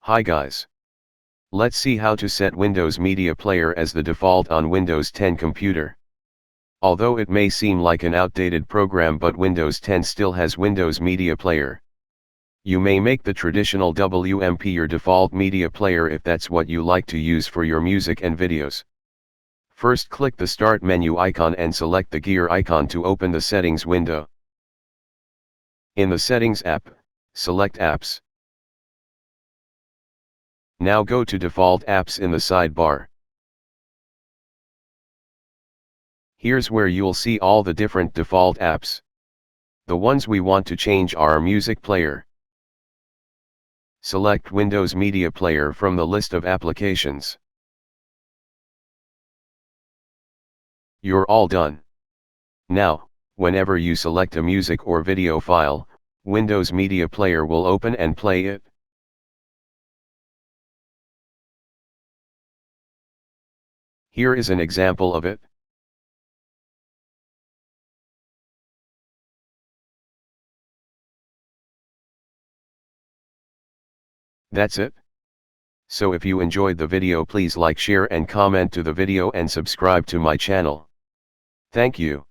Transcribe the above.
Hi guys. Let's see how to set Windows Media Player as the default on Windows 10 computer. Although it may seem like an outdated program, but Windows 10 still has Windows Media Player. You may make the traditional WMP your default media player if that's what you like to use for your music and videos. First, click the Start menu icon and select the gear icon to open the settings window. In the Settings app, select Apps. Now go to Default Apps in the sidebar. Here's where you'll see all the different default apps. The ones we want to change are our Music Player. Select Windows Media Player from the list of applications. You're all done. Now, whenever you select a music or video file, Windows Media Player will open and play it. Here is an example of it. That's it. So if you enjoyed the video, please like, share and comment to the video and subscribe to my channel. Thank you.